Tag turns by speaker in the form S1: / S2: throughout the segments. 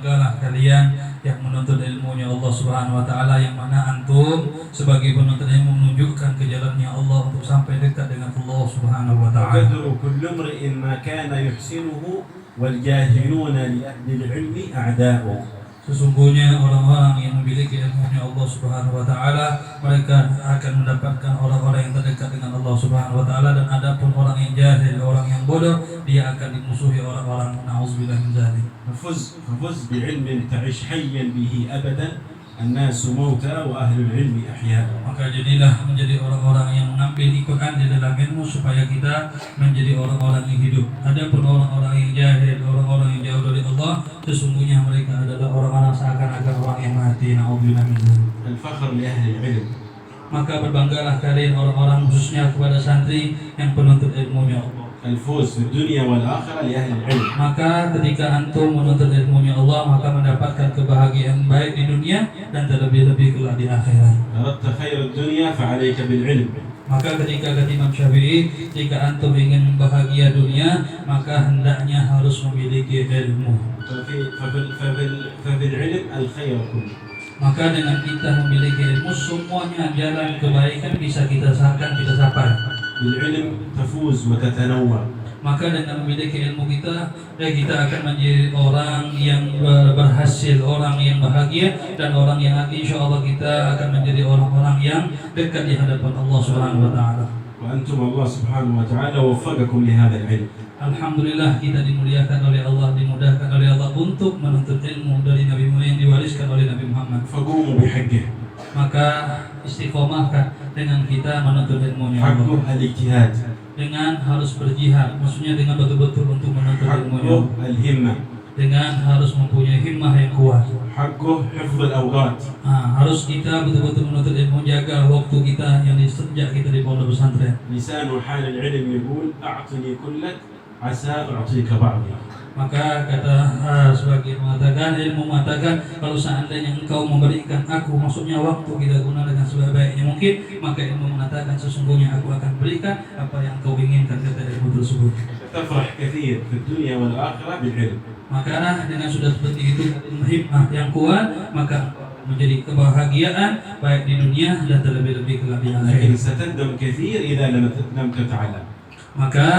S1: Berbanggalah kalian yang menuntut ilmunya Allah Subhanahu wa taala, yang mana antum sebagai penuntut ilmu menunjukkan ke jalannya Allah untuk sampai dekat dengan Allah Subhanahu wa taala.
S2: وقدر كل امرئ ما كان يحسنه والجاهلون لأهل العلم أعداء.
S1: Sesungguhnya orang-orang yang memiliki ilmunya Allah Subhanahu wa taala, mereka akan mendapatkan orang-orang yang terdekat dengan Allah Subhanahu wa taala, dan adapun orang yang jahil, orang yang bodoh, dia akan dimusuhi orang-orang. Nauzubillah min dzalik.
S2: ففز بعلم تعش حيا به أبدا الناس موتى وأهل العلم أحياء.
S1: Maka jadilah menjadi orang-orang yang mengambil ikutan di dalam ilmu supaya kita menjadi orang-orang yang hidup. Adapun orang-orang yang jahil, orang-orang yang jauh dari Allah, sesungguhnya mereka adalah orang-orang seakan-akan orang yang mati. Nauzubillah min dzalik.
S2: الفخر لأهل العلم.
S1: Maka berbanggalah kalian orang-orang, khususnya kepada santri yang penuntut ilmunya Allah.
S2: الفوز في الدنيا والآخرة لأهل العلم.
S1: Maka ketika antum menuntut ilmunya Allah, maka mendapatkan kebahagiaan baik di dunia dan terlebih-lebih kelak di akhirat.
S2: أردت خير الدنيا فعليك بالعلم.
S1: Maka ketika kata Imam Syafi'i, jika antum ingin bahagia dunia, maka hendaknya harus memiliki ilmu.
S2: ففي العلم الخير كله.
S1: Maka dengan kita memiliki ilmu, semuanya jalan kebaikan bisa kita capai.
S2: بالعلم تفوز وتتنوع.
S1: Maka dengan memiliki ilmu kita akan menjadi orang yang berhasil, orang yang bahagia, dan orang yang insya Allah kita akan menjadi orang-orang yang dekat di hadapan Allah Subhanahu wa taala.
S2: وأنتم الله سبحانه وتعالى وفقكم لهذا العلم.
S1: Alhamdulillah, kita dimuliakan oleh Allah, dimudahkan oleh Allah untuk menuntut ilmu dari Nabi yang diwariskan oleh Nabi Muhammad.
S2: فقوموا بحقه.
S1: Maka istiqomahkan dengan kita menuntut ilmunya Allah.
S2: حقه الاجتهاد.
S1: Dengan harus berjihad, maksudnya dengan betul-betul untuk menuntut ilmunya
S2: حقه
S1: Allah.
S2: الهمة.
S1: Dengan harus mempunyai himmah yang kuat.
S2: حقه حفظ الأوقات.
S1: Harus kita betul-betul menuntut ilmu, jaga waktu kita yang sejak kita di pondok pesantren.
S2: لسان حال العلم يقول أعطني كلك عسى أعطيك بعضي.
S1: Maka kata sebagian mengatakan, ilmu mengatakan, kalau seandainya engkau memberikan aku, maksudnya waktu kita guna dengan sebaik-baiknya mungkin, maka ilmu mengatakan sesungguhnya aku akan berikan apa yang kau inginkan, kata ilmu tersebut.
S2: تفرح كثير في الدنيا والآخرة بالعلم.
S1: Maka dengan sudah seperti itu, himmah yang kuat, maka menjadi kebahagiaan baik di dunia dan terlebih-lebih kelak di
S2: لكن
S1: akhirat.
S2: ستندم كثير إذا لم تتعلم.
S1: Maka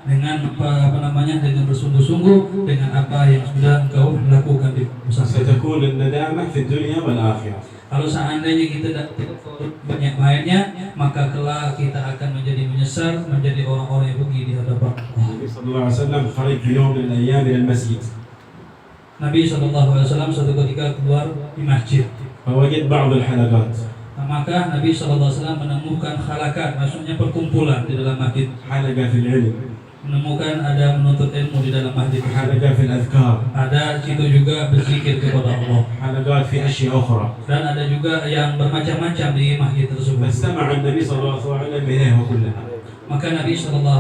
S1: dengan dengan bersungguh-sungguh dengan apa yang sudah engkau lakukan di pesantren.
S2: ستكون الندامة في الدنيا والآخرة.
S1: Kalau seandainya kita tidak banyak mainnya, maka kelak kita akan menjadi menyesal, menjadi orang-orang yang rugi di hadapan Allah.
S2: النبي صلى الله عليه وسلم خرج في يوم من الأيام إلى المسجد.
S1: Nabi SAW suatu ketika keluar di masjid.
S2: فوجد بعض الحلقات.
S1: Maka Nabi SAW menemukan khalakat, maksudnya perkumpulan di dalam masjid.
S2: حلقة في العلم.
S1: Menemukan ada menuntut ilmu di dalam masjid.
S2: حلقة في الأذكار.
S1: Ada situ juga berzikir kepada Allah.
S2: حلقات في أشياء أخرى.
S1: Dan ada juga yang bermacam-macam di masjid tersebut.
S2: فاستمع النبي صلى الله عليه وسلم إليها كلها.
S1: Maka Nabi SAW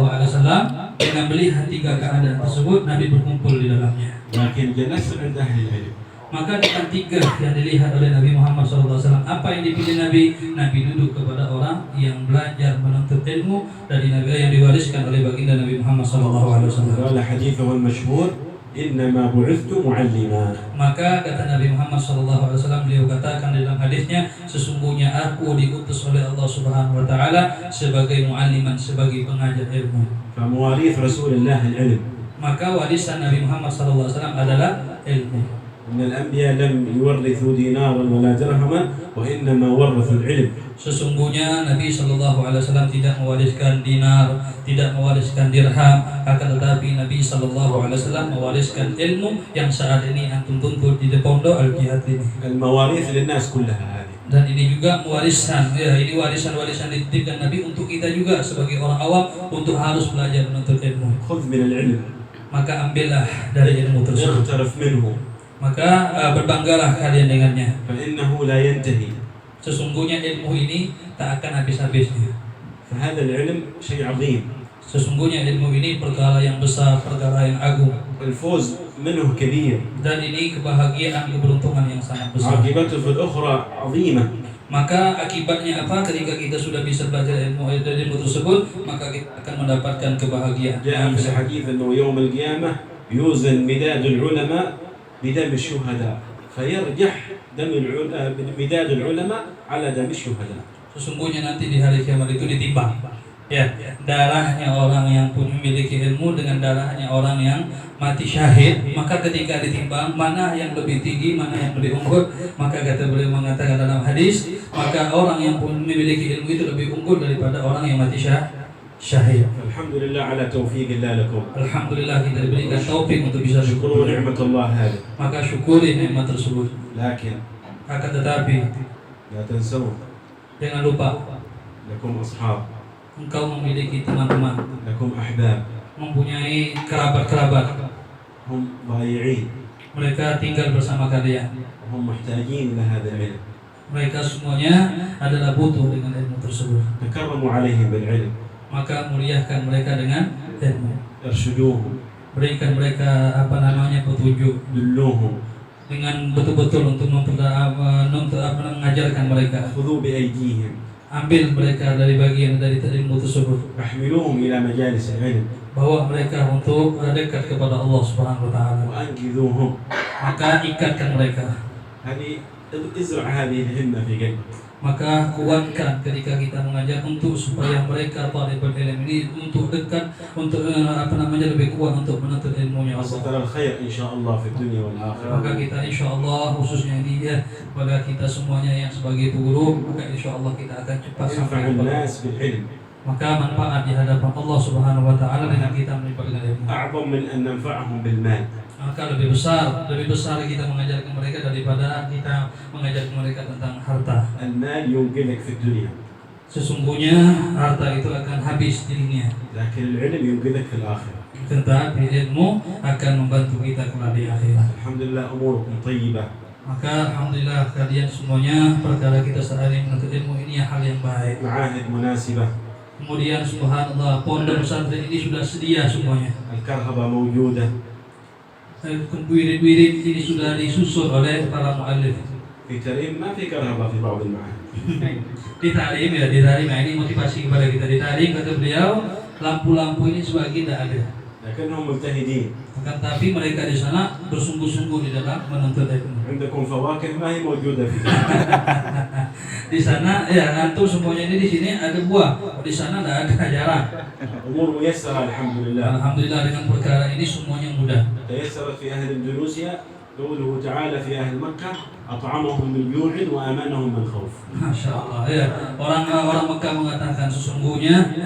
S1: dengan melihat tiga keadaan tersebut, Nabi berkumpul di dalamnya.
S2: لكن جلست عند أهل العلم.
S1: Maka dengan tiga yang dilihat oleh Nabi Muhammad SAW, apa yang dipilih Nabi? Nabi duduk kepada orang yang belajar menuntut ilmu dari Nabi yang diwariskan oleh baginda Nabi Muhammad SAW.
S2: قال حديثه المشهور إنما بعثت معلما.
S1: Maka kata Nabi Muhammad SAW, beliau katakan dalam hadisnya, sesungguhnya aku diutus oleh Allah Subhanahu Wa Taala sebagai mualliman, sebagai pengajar ilmu.
S2: فمواريث رسول الله العلم.
S1: Maka warisan Nabi Muhammad SAW adalah ilmu.
S2: إن الأنبياء لم يورثوا دينارا ولا درهما وإنما ورثوا العلم.
S1: Sesungguhnya Nabi SAW tidak mewariskan dinar, tidak mewariskan dirham, akan tetapi Nabi SAW mewariskan ilmu yang saat ini antum tuntut di pondok Al-Jihad ini.
S2: المواريث للناس كلها هذه.
S1: Dan ini juga warisan, ini warisan-warisan dititipkan Nabi untuk kita juga sebagai orang awam untuk harus belajar menuntut ilmu.
S2: خذ من العلم.
S1: Maka ambillah dari ilmu tersebut.
S2: اغترف منه.
S1: Maka berbanggalah kalian dengannya.
S2: فإنه لا ينتهي.
S1: Sesungguhnya ilmu ini tak akan habis-habisnya.
S2: فهذا العلم شيء عظيم.
S1: Sesungguhnya ilmu ini perkara yang besar, perkara yang agung.
S2: الفوز منه كبير.
S1: Dan ini kebahagiaan, keberuntungan yang sangat besar.
S2: عاقبته في الأخرى عظيمة.
S1: Maka akibatnya apa? Ketika kita sudah bisa belajar ilmu tersebut, maka kita akan mendapatkan kebahagiaan.
S2: جاء في الحديث أنه يوم القيامة يوزن مداد العلماء بدم الشهداء فيرجح مداد العلماء على دم الشهداء.
S1: Sesungguhnya nanti di hari kiamat itu ditimbang, ya, darahnya orang yang memiliki ilmu dengan darahnya orang yang mati syahid. Maka ketika ditimbang mana yang lebih tinggi, mana yang lebih unggul, maka kata beliau mengatakan dalam hadis, maka orang yang memiliki ilmu itu lebih unggul daripada orang yang mati syahid.
S2: Alhamdulillah ala taufiq Allah lakum.
S1: Alhamdulillah kita diberikan taufik untuk bisa
S2: Syukuru
S1: syukur.
S2: ni'matullah hadi.
S1: Maka syukuri nikmat tersebut.
S2: Lakin
S1: Akan tetapi
S2: la tansaw
S1: jangan lupa
S2: lakum ashab,
S1: engkau memiliki teman-teman,
S2: lakum ahbab,
S1: mempunyai kerabat-kerabat.
S2: hum ضايعين,
S1: Mereka tinggal bersama kalian.
S2: hum محتاجين إلى هذا العلم.
S1: Mereka semuanya adalah butuh dengan ilmu tersebut.
S2: تكرموا عليهم بالعلم.
S1: Maka muliakan mereka dengan ilmu.
S2: ارشدوهم.
S1: Berikan mereka petunjuk
S2: دلوهم.
S1: dengan betul-betul untuk mengajarkan mereka.
S2: خذوا بأيديهم.
S1: Ambil mereka dari bagian dari ilmu tersebut.
S2: احملوهم إلى مجالس العلم.
S1: Bawa mereka untuk dekat kepada Allah Subhanahu wa taala.
S2: وأنقذوهم.
S1: Maka ikatkan mereka.
S2: هذه ازرع هذه الهمة في قلبك.
S1: Maka kuatkan ketika kita mengajar untuk supaya mereka talibul ilm ini untuk dekat, untuk lebih kuat untuk menuntut ilmunya Allah.
S2: وسترى الخير إن شاء الله في الدنيا والآخرة.
S1: Maka kita insyaallah khususnya ini ya pada kita semuanya yang sebagai guru, maka insyaallah kita akan cepat
S2: ينفع
S1: sampai kepada
S2: الناس بالعلم.
S1: maka manfaat di hadapan Allah Subhanahu wa taala dengan kita mendapatkan ilmu.
S2: أعظم من أن ننفعهم بالمال.
S1: Maka lebih besar kita mengajarkan mereka daripada kita mengajarkan mereka tentang harta.
S2: المال ينقذك في الدنيا.
S1: Sesungguhnya harta itu akan habis di dunia.
S2: لكن العلم ينقذك في الآخرة.
S1: Tetapi ilmu akan membantu kita kelak di akhirat.
S2: الحمد لله أموركم طيبة.
S1: Maka alhamdulillah kalian semuanya perkara kita saat ini menuntut ilmu ini hal yang baik.
S2: معاهد مناسبة.
S1: Kemudian subhanallah pondok pesantren ini sudah sedia semuanya.
S2: الكرهبة موجودة.
S1: Wirid-wirid ini sudah disusun oleh para muallif.
S2: في تريم ما في كرهبة في بعض المعاهد.
S1: Di talim ini motivasi kepada kita. Di talim kata beliau lampu-lampu ini sebagian tidak ada.
S2: لكنهم مجتهدين.
S1: Akan tapi mereka di sana bersungguh-sungguh di dalam menuntut ilmu.
S2: عندكم فواكه ما هي موجودة في
S1: Di sana ya antum semuanya ini di sini ada buah, di sana tidak ada, jarang.
S2: أمور ميسرة الحمد لله.
S1: Alhamdulillah dengan perkara ini semuanya mudah.
S2: تيسرت في أهل إندونيسيا قوله تعالى في أهل مكة أطعمهم من جوع وأمنهم من خوف.
S1: Masya Allah ya, orang Mekah mengatakan sesungguhnya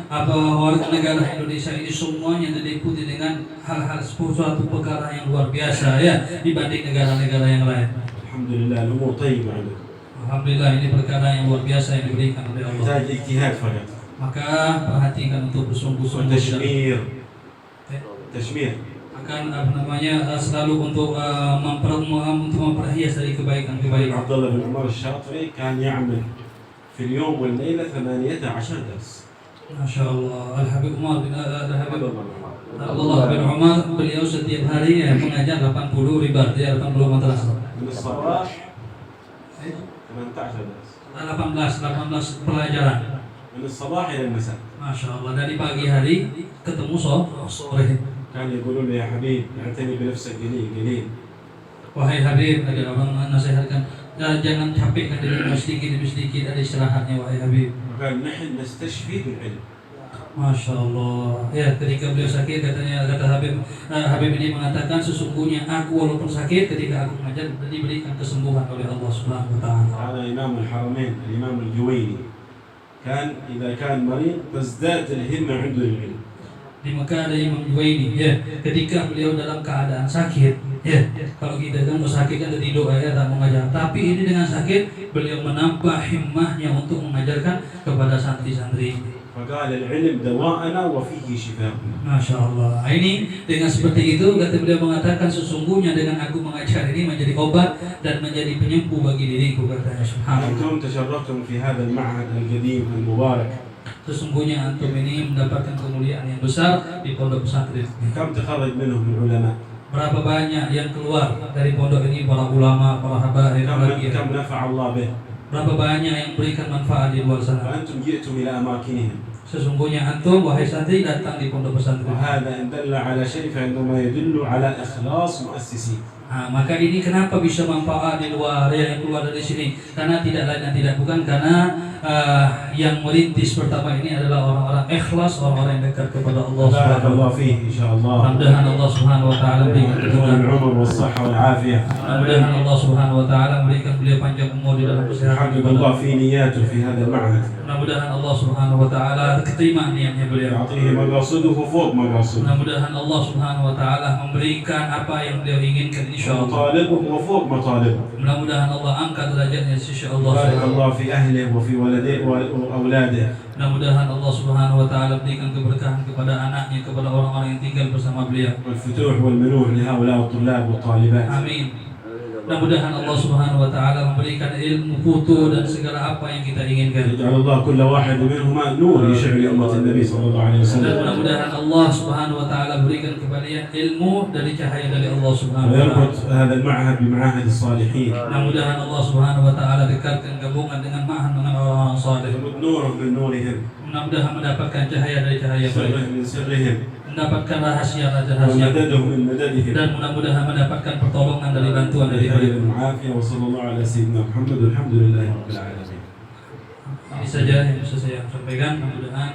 S1: warga negara Indonesia ini semuanya diliputi dengan hal-hal suatu perkara yang luar biasa ya dibanding negara-negara yang lain.
S2: الحمد لله الأمور طيبة عندكم.
S1: Alhamdulillah ini perkara yang luar biasa yang diberikan oleh Allah.
S2: تحتاج اجتهاد فقط.
S1: Maka perhatikan untuk bersungguh-sungguh.
S2: تشمير.
S1: Akan selalu untuk memperhias dari kebaikan-kebaikan.
S2: عبد الله بن عمر الشاطري كان يعمل في اليوم والليلة 18 درس.
S1: Masya Allah. Al-Habib Umar bin Abdullah bin Umar beliau setiap hari mengajar 80 ribat ya 80 madrasah.
S2: من الصباح 18 درس.
S1: 18 pelajaran.
S2: من الصباح إلى المساء.
S1: Masya Allah dari pagi hari ketemu sore.
S2: كان يقولون له يا حبيب اعتني بنفسك قليل.
S1: Wahai Habib, ada orang nasihatkan jangan capekkan diri demi sedikit ada istirahatnya wahai Habib.
S2: وقال نحن نستشفي بالعلم.
S1: Masya Allah. Ya ketika beliau sakit kata Habib ini mengatakan sesungguhnya aku walaupun sakit ketika aku mengajar diberikan kesembuhan oleh Allah Subhanahu Wa Taala.
S2: هذا إمام الحرمين الإمام الجويني كان إذا كان مريض تزداد الهمة عنده للعلم.
S1: Di Mekah ada Imam Juwaini ya ketika beliau dalam keadaan sakit ya kalau kita kan sakit kan tidur ya tak mengajar tapi ini dengan sakit beliau menambah himmahnya untuk mengajarkan kepada santri-santri.
S2: فقال العلم دواءنا وفيه شفاء.
S1: Masya Allah. Ini dengan seperti itu kata beliau mengatakan sesungguhnya dengan aku mengajar ini menjadi obat dan menjadi penyembuh bagi diriku katanya. Subhanallah.
S2: أنتم تشرفتم في هذا المعهد القديم المبارك.
S1: Sesungguhnya antum ini mendapatkan kemuliaan yang besar di pondok pesantren.
S2: كم تخرج منهم من علماء؟
S1: Berapa banyak yang keluar dari pondok ini para ulama, para habaib,
S2: كم نفع الله به؟
S1: berapa banyak yang berikan manfaat di luar sana.
S2: فأنتم جئتم إلى أماكنهم.
S1: Sesungguhnya antum wahai santri datang di pondok pesantren.
S2: وهذا إن دل على شيء فإنما يدل على إخلاص مؤسسين.
S1: Nah, maka ini kenapa bisa manfaat di luar yang keluar dari sini? Karena tidak lain dan tidak bukan karena yang merintis pertama ini adalah orang-orang ikhlas, orang-orang yang dekat kepada Allah
S2: بارك
S1: Subhanahu
S2: الله
S1: wa taala.
S2: فيه إن شاء الله.
S1: Mudah-mudahan Allah Subhanahu wa taala berikan
S2: طول
S1: keturunan.
S2: العمر والصحة والعافية.
S1: Mudah-mudahan Allah Subhanahu wa taala berikan beliau panjang umur di dalam kesehatan.
S2: يحقق الله في نياته في هذا المعهد.
S1: Mudah-mudahan Allah Subhanahu wa taala keterima niatnya beliau.
S2: يعطيه مقاصده فوق مقاصده.
S1: Mudah-mudahan Allah Subhanahu wa taala memberikan apa yang beliau inginkan insyaallah.
S2: مطالبه وفوق مطالبه.
S1: Mudah-mudahan Allah angkat derajatnya di sisi Allah.
S2: بارك الله في أهله وفي ولده وأولاده.
S1: Mudah-mudahan Allah Subhanahu wa taala berikan keberkahan kepada anaknya, kepada orang-orang yang tinggal bersama beliau.
S2: والفتوح والمنوح لهؤلاء الطلاب والطالبات.
S1: Amin. Mudah-mudahan Allah Subhanahu wa taala memberikan ilmu, putu dan segala apa yang kita inginkan.
S2: يجعل الله كل واحد منهما نور يشع لأمة النبي صلى الله عليه
S1: Dan
S2: وسلم.
S1: mudah-mudahan Allah Subhanahu wa taala berikan kepada ilmu dari cahaya dari Allah Subhanahu wa taala.
S2: ويربط هذا المعهد بمعاهد الصالحين.
S1: Mudah-mudahan Allah Subhanahu wa taala dekatkan gabungan dengan ma'had dengan orang-orang saleh.
S2: يربط نوره من نورهم.
S1: Mudah-mudahan mendapatkan cahaya dari cahaya mereka,
S2: سره من سرهم.
S1: mendapapkan rahasia-rahasia
S2: ومدده من مددهم.
S1: dan mudah-mudahan mendapatkan pertolongan dari bantuan dari
S2: خير
S1: mereka.
S2: والعافية وصلى الله على سيدنا محمد والحمد لله رب العالمين.
S1: Ini saja yang bisa saya sampaikan. Mudah-mudahan